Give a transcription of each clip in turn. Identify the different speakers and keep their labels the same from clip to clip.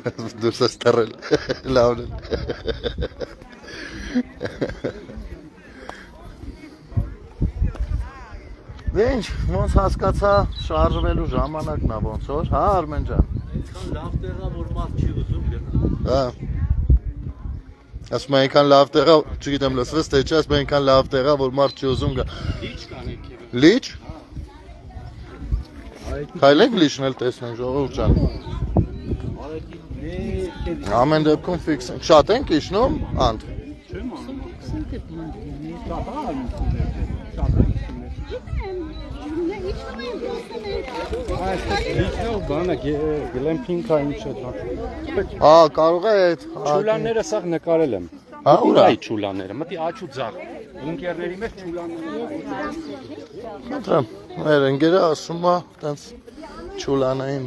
Speaker 1: Դուրս ես թռել, լավն է։ Ինչ, ոնց հասկացա շարժվելու ժամանակն է ոնց որ, հա Արմեն ջան։
Speaker 2: Այսքան լավ տեղա, որ մարդ չի ուզում գնա։
Speaker 1: Հա։ Ասում այնքան լավ տեղա, չգիտեմ լսվեց թե չէ, ասում այնքան լավ տեղա, որ մարդ չի ուզում գա։
Speaker 2: Լիճ կան եկել։
Speaker 1: Լիճ։ Քայլենք լիճնել տեսնենք ժողովուրդ ջան։ Ամեն դեպքում ֆիքս ենք։ Շատ ենք իջնում, անդ։
Speaker 2: Լիճնով բանը գլեմփինգ կա ինչ է դա։
Speaker 1: Հա, կարող է այդ։
Speaker 2: Չուլանները սաղ նկարել եմ։
Speaker 1: Հա, ուրա։
Speaker 2: Այ չուլանները, մտի աչ ու ձախ։ Ունկերների մեջ չուլանները։
Speaker 1: Խնդրեմ, մեր ընկերը ասում է, տենց չուլանային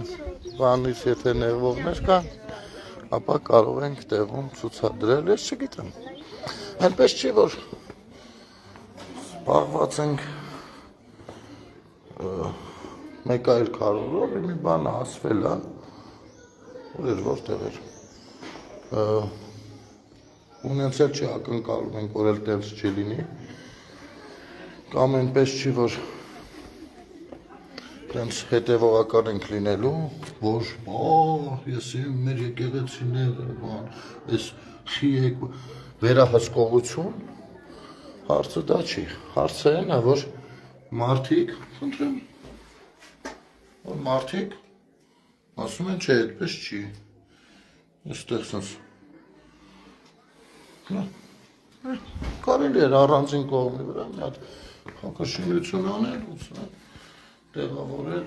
Speaker 1: բանից եթե ներվողներ կան, ապա կարող ենք տեղում ցուցադրել, ես չգիտեմ։ Այնպես չի, որ զբաղված ենք մեկ այլ քարորով, մի բան ասվել է, որտեղ էր։ Ունեցել չի ակնկալում ենք, որ էլ տենց չի լինի, կամ այնպես չի, որ տենց հետևողական ենք լինելու, որ ես մեր եկեղեցիները, ես խի եք վերահսկողություն, հարցը դա չի, հարցը այն է, որ մարդիկ, խնդրեմ, որ մարդիկ ասում են, չէ, այդպես չի, այստեղ սենց, կարելի էր առանձին կողմի վրա մի հատ հակաշինություն անել, տեղավորել,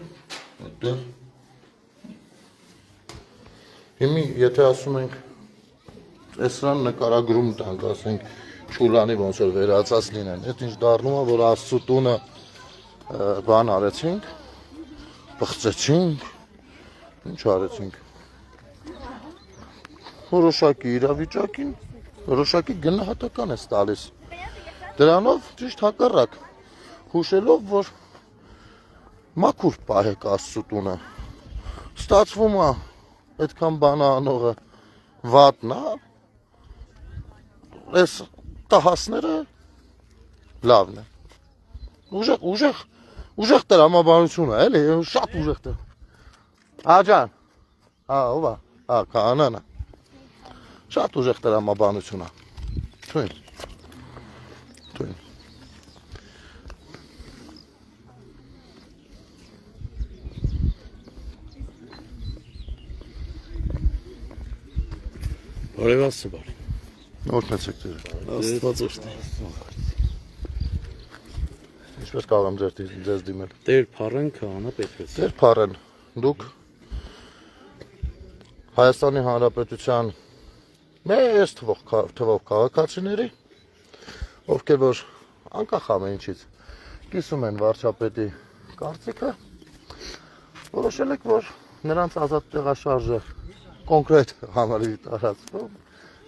Speaker 1: այդտեղ։ Հիմի, եթե ասում ենք, էսրան նկարագրում տանք, ասենք, չուլանի ոնց որ վերացած լինեն, այդ ինչ դառնում է, որ Աստծու տունը բան արեցինք, բղծեցինք, ինչ արեցինք, որոշակի իրավիճակին, որոշակի գնահատական ես տալիս, դրանով ճիշտ հակառակ, հուշելով, որ մաքուր պահեք Աստծու տունը, ստացվում է այդքան բան անողը վատն է, այս տահասները լավն է, ուժեղ տրամաբանություն է, էլի, շատ ուժեղ տր, աջան, ով է, կանան է, շատ ուժեղ տրամաբանություն է, թույն,
Speaker 2: Բարև Աստծո բարի։
Speaker 1: Օրհնեցեք Տերը։
Speaker 2: Աստված օրհնի։
Speaker 1: Ինչպես կարող եմ ձեզ դիմել։
Speaker 2: Տեր փառեն քահանա Պետրոս։
Speaker 1: Տեր փառեն, դուք Հայաստանի Հանրապետության մեծ թվով քաղաքացիների, ովքեր որ անկախ ամեն ինչից կիսում են վարչապետի կարծիքը, որոշել եք, որ նրանց ազատ տեղաշարժը կոնկրետ համալիրի տարածքում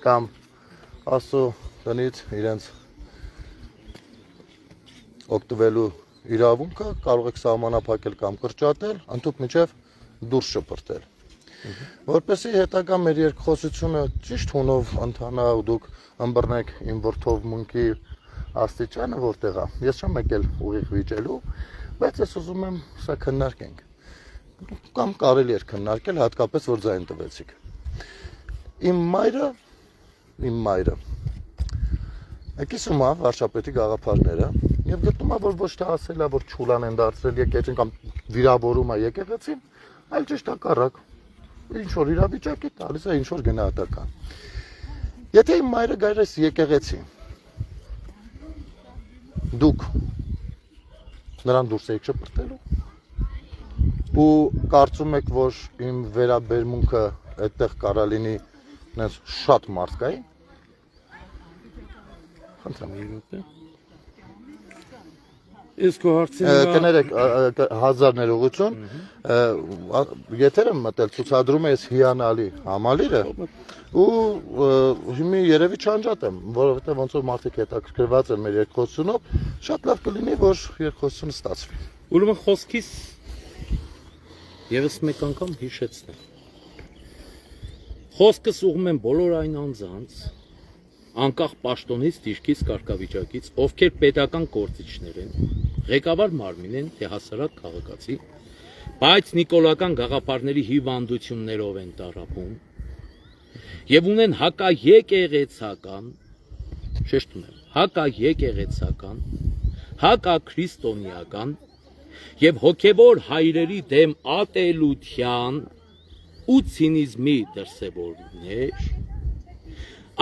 Speaker 1: կամ Աստծո տնից իրենց օգտվելու իրավունքը կարող եք սահմանափակել կամ կրճատել, ընդհանուր միջև դուրս շպրտել։ Որպեսզի հետագա մեր երկխոսությունը ճիշտ հունով ընթանա ու դուք ըմբռնեք իմ որդովմունքի աստիճանը որտեղ է։ Ես չեմ եկել ուղիղ վիճելու, բայց ես ուզում եմ սա քննարկենք։ Կամ կարելի էր քննարկել, հատկապես որ ձայն տվեցիք։ Իմ մայրը եկիսում է վարչապետի գաղափարները եւ գտնում է, որ ոչ թե ասել է, որ չուլան են դարձրել եկեղեցին կամ վիրավորում է եկեղեցին, այլ ճիշտ հակառակ, ինչ որ իրավիճակի տալիս է ինչ որ գնահատական։ Եթե իմ մայրը գար էս եկեղեցի, դուք նրան դուրս եք շպրտելու ու կարծում եք, որ իմ վերաբերմունքը այդտեղ կարա լինի շատ մարդկային։ Խնդրեմ,
Speaker 2: Ես քո հարցին
Speaker 1: կներեք 1000 ներողություն, եթեր եմ մտել, ցուցադրում ես հիանալի համալիրը ու հիմի երևի չանջատ եմ, որովհետև ոնց որ մարդիկ հետաքրքրված են մեր երկխոսությունով, շատ լավ կլինի, որ երկխոսությունը ստացվի։
Speaker 2: Ուրեմն խոսքիս Եվս մեկ անգամ հիշեցնեմ։
Speaker 3: Խոսքս ուղղում եմ բոլոր այն անձանց, անկախ պաշտոնից, դիրքից, կարգավիճակից, ովքեր պետական գործիչներ են, ղեկավար մարմին են, թե հասարակ քաղաքացի, բայց նիկոլական գաղափարների հիվանդություններով են տառապում եւ ունեն հակաեկեղեցական, շեշտում եմ, հակաեկեղեցական, հակաքրիստոնեական եւ հոգեվոր հայրերի դեմ ատելության ու ցինիզմի դրսևորումներ,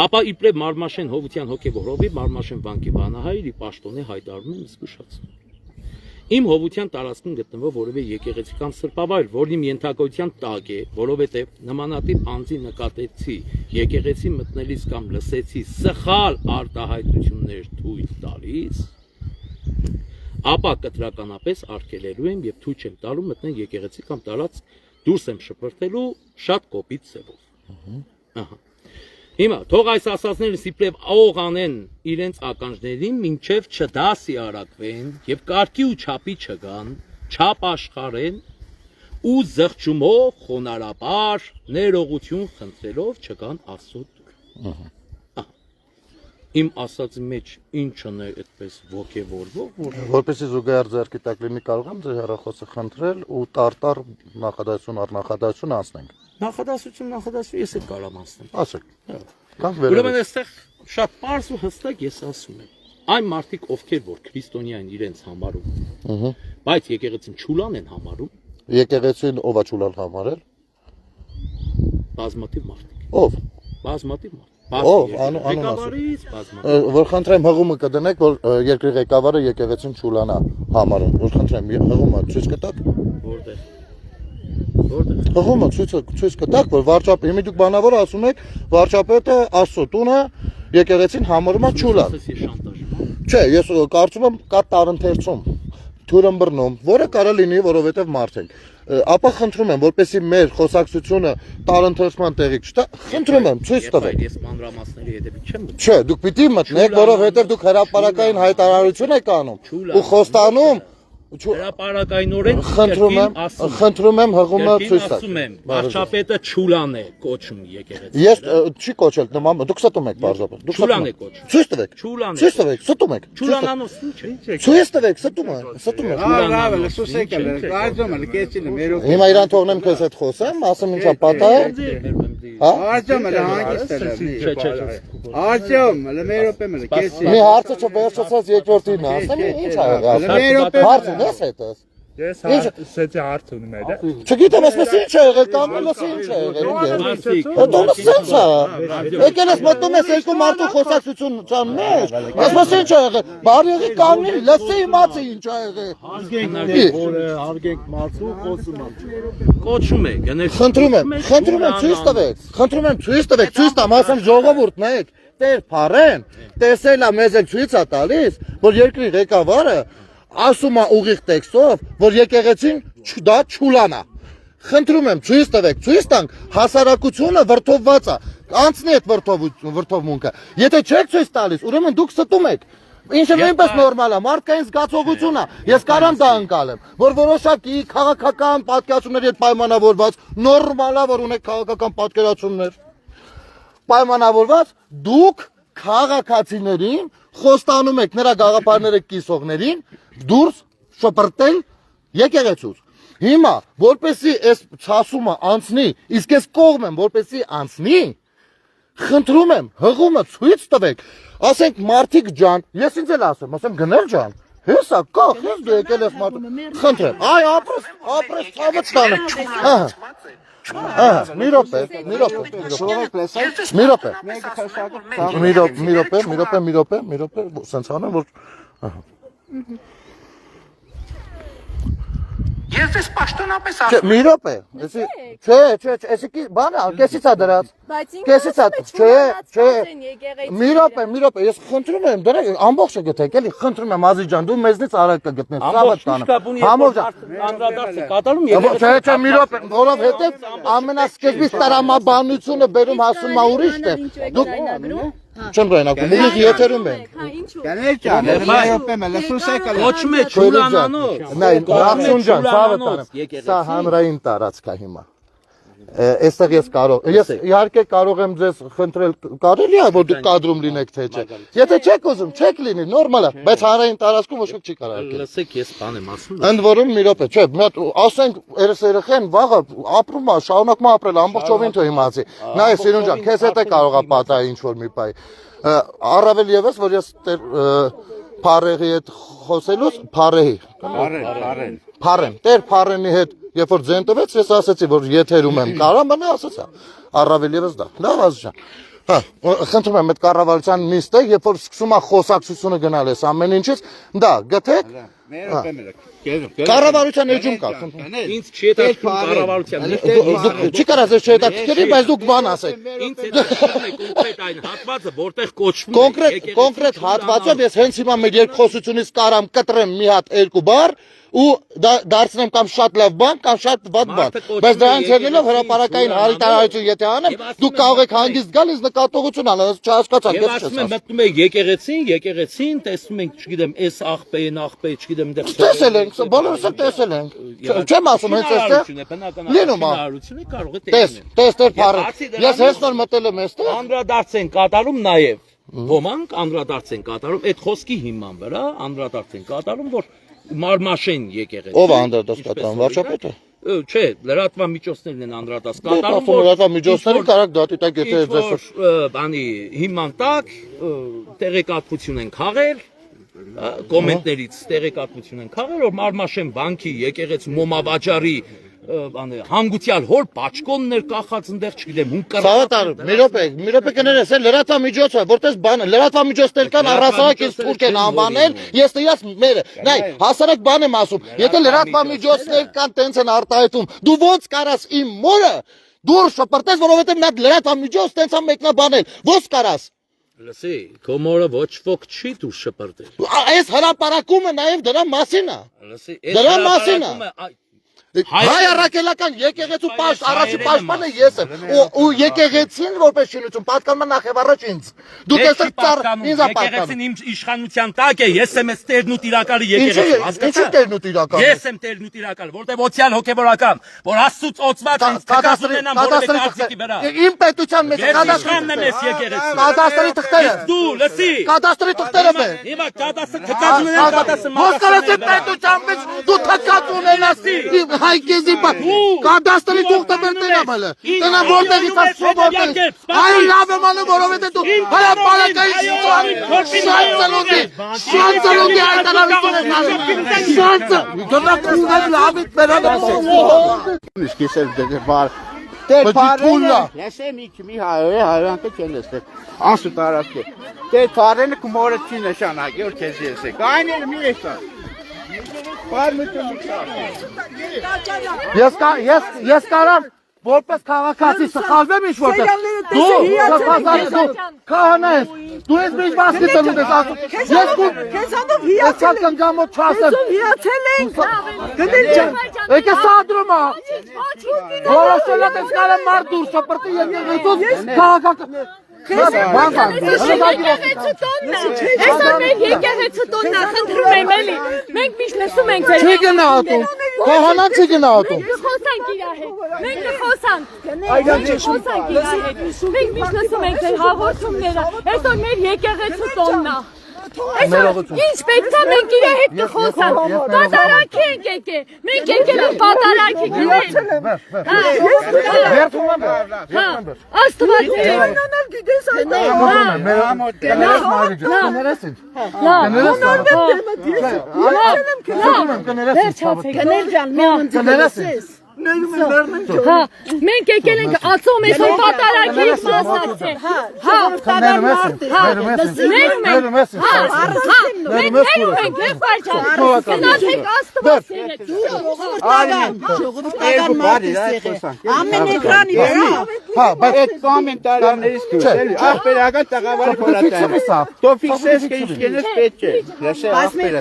Speaker 3: ապա իբրև Մարմաշեն Հովության հոգեվորովի Մարմաշեն վանքի վանահայրի պաշտոնի հայտարարում եմ զգուշացնում։ Իմ հովության տարածքում գտնվող որևէ եկեղեցի կամ սրբավայր, որն իմ ենթակայության տակ է, որովհետև նմանատիպ անձի նկատեցի եկեղեցի մտնելիս կամ լսեցի սխալ արտահայտություններ թույլ տալիս, ապա կտրականապես արգելելու եմ եւ թույլ չեմ տալու մտնել եկեղեցի կամ տարածք դուրս եմ շպրտելու շատ կոպիտ ձևով։ Ահա։ Հիմա թող այս ասածները իբրև աղ անեն իրենց ականջներին, մինչև չդասի արակվեն եւ կարգի ու չափի չգան, չափ աշխարեն ու զղջումով խոնարհաբար ներողություն խնդրելով չգան Աստծո դուր։ Իմ ասածի մեջ ինչն է այդպես ոգևորվող,
Speaker 1: Որպեսզի զուգահեռ ձեռքի տակ լինի կարող եմ ձեր հեռախոսը խնդրել ու տարտար նախադասություն առնախադասություն անցնենք։
Speaker 3: Նախադասություն ես էլ կարամ անցնեմ։
Speaker 1: Ասեք։ Կանք
Speaker 3: Ուրեմն
Speaker 1: վերել։
Speaker 3: այստեղ շատ པարզ ու հստակ ես ասում եմ։ Այն մարդիկ, ովքեր որ քրիստոնյա են իրենց համարում, բայց եկեղեցին չուլան են համարում,
Speaker 1: Եկեղեցին ով է ճուլալ համարել։
Speaker 3: բազմաթիվ մարդիկ։
Speaker 1: Ով։
Speaker 3: Բազմաթիվ մարդ։
Speaker 1: Ով, անուն ասեք։
Speaker 3: Ղեկավարից բազմաթիվ։
Speaker 1: Որ խնդրեմ հղումը կդնեք, որ երկրի ղեկավարը եկեղեցին ճուլանա համարում։ Որ խնդրեմ հղումը ցույց կտաք։
Speaker 3: Որտեղ։
Speaker 1: Հղումը ցույց կտաք, որ վարչապետ, իմի դուք բանավոր ասում եք, վարչապետը Աստծո տունը եկեղեցին համարում է ճուլան։ Չէ, ես կարծում եմ կա տարընթերցում, թուրըմբռնում, որը կարող լինի, որովհետև մարդ ենք։ Ապա խնդրում եմ, որպեսզի մեր խոսակցությունը տարընթերցման տեղի չտա, խնդրում եմ, ցույց տվեք։
Speaker 3: Ես մանրամասների հետևից չեմ մտնում։
Speaker 1: Չէ, դուք պիտի մտնեք, որովհետև դուք հրապարակային հայտարարություն եք անում ու խոստանում
Speaker 3: Հրապարակայնորեն
Speaker 1: խնդրում եմ հղումը ցույց տալ։
Speaker 3: ասում եմ, վարչապետը Չուլան է կոչում եկեղեցի։
Speaker 1: Ես չի կոչել նման, դուք ստում եք բարձրապես։ Դուք
Speaker 3: Չուլան է կոչում։
Speaker 1: Ցույց տվեք։
Speaker 3: Չուլան է։
Speaker 1: Ցույց տվեք, ստում եք։
Speaker 3: Չուլանանոց ինչ է։
Speaker 1: Ցույց տվեք, ստում եք։ Հիմա իրան թողնեմ քեզ հետ խոսեմ, ասեմ ինչա պատահել։ Հա։ Մի հարցը չվերջացած երկրորդին ասեմ, ինչ ա եղել։ Հարցը ես հետս։
Speaker 4: Ես սեցի հարց ունեմ այլ։
Speaker 1: Չգիտեմ, ասես ինչ ա եղել, կամելս ինչ ա եղել։ Դու սենց ա։ Եկել ես մտնում ես երկու մարդու խոսակցություն ճան մեջ։ Ասես ինչ ա եղել։ Բարիղի կանգնի, լսի իմացի ինչ ա եղել։
Speaker 4: Հարգենք մարդու խոսում եմ։
Speaker 3: Կոչում է, գնել։
Speaker 1: Խնդրում եմ, ցույց տվեք։ Խնդրում եմ, ցույց տվեք, ցույց տամ, ասեմ ժողովուրդն եք։ Տեր փարեն, տեսել ա մեզ էլ ցույց ա տալիս, որ երկրի ղեկավարը ասում է ուղիղ տեքստով, որ եկեղեցին դա չուլանա։ Խնդրում եմ, ցույց տվեք, ցույց տանք, հասարակությունը վրդովված է, անցնի այդ վրդովմունքը։ Եթե չեք ցույց տալիս, ուրեմն դուք ստում եք։ Ինչը նույնպես նորմալ է, մարդկային զգացողություն է։ Ես կարամ դա անցալեմ, որ որոշակի քաղաքական պատկերացումների հետ պայմանավորված, նորմալ է, որ ունեք քաղաքական պատկերացումներ։ Պայմանավորված դուք քաղաքացիներին խոստանում եք նրա գաղափարները կիսողներին դուրս շպրտել եկեղեցուց։ Հիմա որպեսի այս ցասումը անցնի, իսկ ես կողմ եմ որպեսի անցնի, խնդրում եմ հղումը ցույց տվեք, ասենք մարդիկ ջան, ես ինձ էլ ասեմ գնել ջան, հեսա կա, ես դու եկել ես մարդ, խնդրեմ, այ ապրես ցավը տանը։ Մի րոպե, սենց անեմ, որ
Speaker 5: Ես ես պաշտոնապես
Speaker 1: Չէ, մի րոպե, էսի բանը, կեսից է դրած, կեսից է, մի րոպե, ես խնդրում եմ, դրեք, ամբողջը գտեք, էլի, խնդրում եմ, Ազի ջան, դու մեզնից արագ կգտնես, ծավդ տանը, չէ, մի րոպե, որովհետև ամենասկզբից տրամաբանությունը բերում հասում է ուրիշ տեղ, դուք չեմ ռայնակում, ուղիղ եթերում ենք։
Speaker 3: Կոչում է Չուլանանոց։
Speaker 1: Նախշուն ջան, ցավը տանեմ, սա հանրային տարածք է հիմա։ Այստեղ ես իհարկե կարող եմ ձեզ խնդրել, կարելի է որ դուք կադրում լինեք թե չէ։ Եթե չեք ուզում, չեք լինի, նորմալ է, բայց հանրային տարածքում ոչ ոք չի կարող։
Speaker 3: Լսեք, ես բան եմ ասում։
Speaker 1: Ընդ որում մի րոպե, չէ, մի հատ ասենք երեխեն վաղը ապրում է, շարունակում է ապրել ամբողջովին թո իմացի։ Նայ Սիրուն ջան, քեզ հետ է կարող է պատահի ինչ որ մի բայ։ Առավել եւս որ ես Փարեհի հետ խոսելուց, Փարեն, Տեր Փարենի հետ երբ որ ձեն տվեց, ես ասացի, որ եթերում եմ կարող, մնա ասացա, առավել եւս դա, լավ Ազիջան, հա, խնդրում եմ այդ կառավարության նիստը, երբ որ սկսում է խոսակցությունը գնալ ես ամեն ինչից, դա գտեք, կառավարության էջում կա,
Speaker 3: Ինձ չի հետաքրքրում կառավարության
Speaker 1: չի կարա ձեզ չհետաքրքրի, բայց դուք բան ասեք,
Speaker 3: Ինձ հետաքրքրում է կոնկրետ այն հատվածը, որտեղ կոչվում է
Speaker 1: կոնկրետ հատվածով ես հենց հիմա մեր երկխոսությունից կարամ կտրեմ մի հատ երկու բառ ու դարձնեմ կամ շատ լավ բան կամ շատ վատ բան, բայց դրանից ելնելով հրապարակային հարիտարարություն եթե անեմ, դուք կարող եք հանգիստ գալ ինձ նկատողություն անել, չհասկացան,
Speaker 3: Եվ ասում եմ, մտնում եք եկեղեցին, տեսնում ենք, չգիտեմ, այս աղբեն, չգիտեմ, դեռ
Speaker 1: տեսել ենք, բոլորս էլ տեսել ենք, չեմ ասում հենց այստեղ, լինում է,
Speaker 3: կարող է
Speaker 1: տես Տեր Փարեն, ես հենց նոր մտել եմ այստեղ,
Speaker 3: անդրադարձ են կատարում նաև, ոմանք անդրադարձ են կատարում, այդ խոսքի հիման վրա անդրադարձ են կատարում, որ Մարմաշեն եկեղեցի։
Speaker 1: Ով է անդրադարձ կատարում, վարչապետը։
Speaker 3: Չէ, լրատվամիջոցներն են անդրադարձ կատարում,
Speaker 1: որ լրատվամիջոցները կարող դատի տակ եթե ձեզ
Speaker 3: բանի հիման տակ տեղեկատվություն են քաղել, կոմենտներից տեղեկատվություն են քաղել, որ Մարմաշեն բանկի եկեղեցի մոմավաճառի հանգուցյալ հոր պաճկոնն էր կախած ընդեղ, չգիտեմ,
Speaker 1: Սավատար, մի րոպե կներես, լրատվամիջոցը, որտես բան, լրատվամիջոցներ կան առհասարակ ինձ թուրք են անվանել, ես իրաց մերը, նայ, հասարակ բան եմ ասում, եթե լրատվամիջոցներ կան տենց են արտահայտում, դու ոնց կարաս իմ մորը դուր շպրտես, որովհետև նա լրատվամիջոց տենց է մեկնաբանել, ոնց կարաս
Speaker 3: Լսի, քո մորը ոչ ոք չի դուր շպրտել։
Speaker 1: Այս հրապարակումը նաև դրա մասին է։
Speaker 3: Լսի,
Speaker 1: Դրա մասին է։ Հայ առաքելական եկեղեցու առաջի պաշտպանը ես եմ ու եկեղեցին որպես շինություն պատկանում է նախ եւ առաջ ինձ դուք այստեղ ծառ ինձ
Speaker 3: եկեղեցին իմ իշխանության տակ է ես եմ տերն ու տիրակալի եկեղեցի
Speaker 1: հասկացա տերն ու տիրակալը
Speaker 3: ես եմ տերն ու տիրակալը որտեղ օցիալ հոգեվորական որ Աստծուց օծված ինձ կադաստրին եմ որևէ արծիքի վրա
Speaker 1: իմ պետության մեջ
Speaker 3: կադաստրին եմ ես եկեղեցի
Speaker 1: կադաստրի թղթերը
Speaker 3: դու լսի
Speaker 1: կադաստրի թղթերը բե
Speaker 3: հիմա կադաստրը թքած ունեն կադաստրը
Speaker 1: ոսկարացի պետության մեջ դու թքած ունենաս հայկեզի կադաստրի թուղթը բերտեն ամալը տնա որտեղից է սովորտես այո լավ եմ անում որովհետև դու հրապարակային շատ ծլունդի հայտարարություն ես անում շատ դրանք ուղղել լավից բերանը
Speaker 5: Տեր Փարենը, լսեմ մի հայրանքը չեն լսել, անսու տարածք է, Տեր Փարենը կմորը չի նշանակի, որ քեզ եսեք, այն էլ մի ես
Speaker 1: Ես կարամ որպես քաղաքացի սխալվեմ ինչ որտեղ դու քահանա ես դու ես մի մասի տնում ես ասում
Speaker 6: քեզանով հիացել
Speaker 1: եմ կանգամոտ չասեմ
Speaker 6: հիացել ենք գնել ջան
Speaker 1: եկե սադրումա որոշել ես կարամ մարդ դուրս շպրտի եկեղեցուց քաղաքական
Speaker 7: Եկեղեցու տոննա, այսօր մեր եկեղեցու տոննա, խնդրում եմ էլի, մենք միշտ լսում ենք ձեր
Speaker 1: Չի գնահատում, կողանան չի գնահատում
Speaker 7: խոսանք իրա հետ, մենք խոսանք իրա հետ, մենք միշտ լսում ենք ձեր հաղորդումները, այսօր մեր եկեղեցու տոննա Այսօր ինչ պետք է մենք իրա հետ կխոսանք, պատարակի ենք եկել, մենք եկել ենք պատարակի գնենք Աստված
Speaker 6: Այնանալ գիտես
Speaker 7: Մենք եկել ենք ածում ես որ պատարակից մասնակցել Մենք ներում ենք եղբայր գնացեք Աստված
Speaker 6: ամեն էկրանի վրա
Speaker 5: այդ կոմենտարներից դուրս էլի աղբերական տղավարը խորատայում դու ֆիքսես că ինչքենես պետք է լսե աղբերը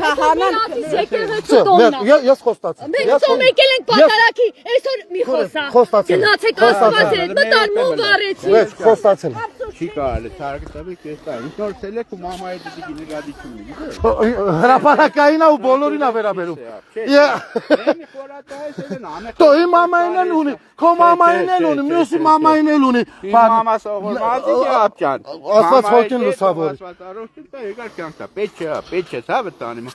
Speaker 1: Ես խոստացի
Speaker 7: Մենք ծոմ եկել ենք պատարակի այսօր մի խոսա Գնացեք Աստված հետ մտար մով վարեցի
Speaker 1: Խոստացել
Speaker 5: չի կարելի, թարգը տվեք ես տա։ Ինչ նոր սելեք ու մամայի դի գինեգադի չունի, գիտես։
Speaker 1: Հրապարակային է ու բոլորին է վերաբերում։
Speaker 5: Էնի խորատայս են անե։
Speaker 1: Դո իմ մամային էլ ունի, քո մամային էլ ունի, մյուսի մամային էլ ունի։
Speaker 5: Իմ մամաս ողորմածի ջան։
Speaker 1: Աստված հոգին լուսավոր։
Speaker 5: Աստված առողջ տա, եկար կյանքա, պետք է, ցավը տանի։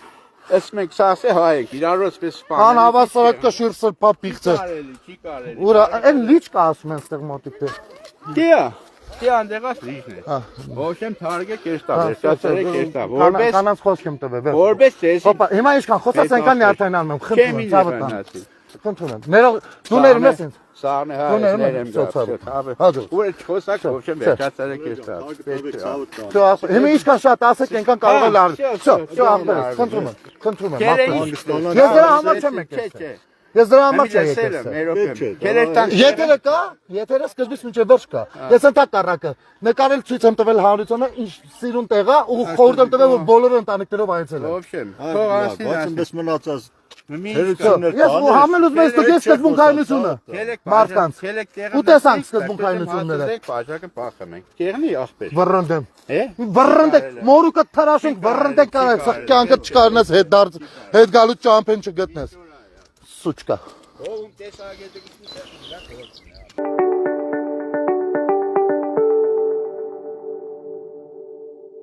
Speaker 5: Էս մենք սասե հայեք, իրարոց պես սպանել։
Speaker 1: Անհավասարակ կշուր սրբա պիղծը։
Speaker 5: Չի կարելի։
Speaker 1: Ուրա, այն լիճ կա ասում են ստեղ մոտիկ դե։
Speaker 5: Դե անդեղած լիճն է։ Ոչեմ թարգե կեստա, վերջացրեք կեստա։ Որպես
Speaker 1: կանանց խոսք եմ տվել։
Speaker 5: որպես տեսի։
Speaker 1: Հոպա, հիմա ինչքան խոսած այնքան նյարդայնանում եմ, խնդրում եմ, ցավը տան։ Խնդրում եմ։ Ներող, դու ներում ես ինձ։
Speaker 5: Սարն է հայ, ներեմ գա։ Ու էլ խոսակ ոչեմ վերջացրեք կեստա։
Speaker 1: Հիմա ինչքան շատ ասեք, այնքան կարող է լարել։ Շո, ախպերս, խնդրում եմ, խնդրում եմ։ Ես դրա համար չեմ եկել։ Ես դրա համար չեմ եկել։ Եթերը կա, եթերը սկզբից մինչև վերջ կա։ Ես ընդհակառակը նկարել ցույց եմ տվել հանրությանը, ինչ սիրուն տեղ է ու խորհուրդ եմ տվել, որ բոլորը ընտանիքներով այցելեն։
Speaker 5: Ոչեմ։ Թող ասին
Speaker 8: մնացած
Speaker 1: Ես ու համել ուզում եմ ստուգել սկզբունքայնությունը։ Մարդկանց։ Ու տեսանք սկզբունքայնությունները։
Speaker 5: Բաժակը փախը մենք։ Կեղնի ախպեր։
Speaker 1: Վռնդեմ։
Speaker 5: Է։
Speaker 1: Վռնդեք, մորուկը թրաշենք, վռնդեք կարեք, սա կյանքը չկարնես հետ գալու ճամփեն չգտնես։ Սուճկա։
Speaker 5: Ո՞ւմ տեսագետը գիտես։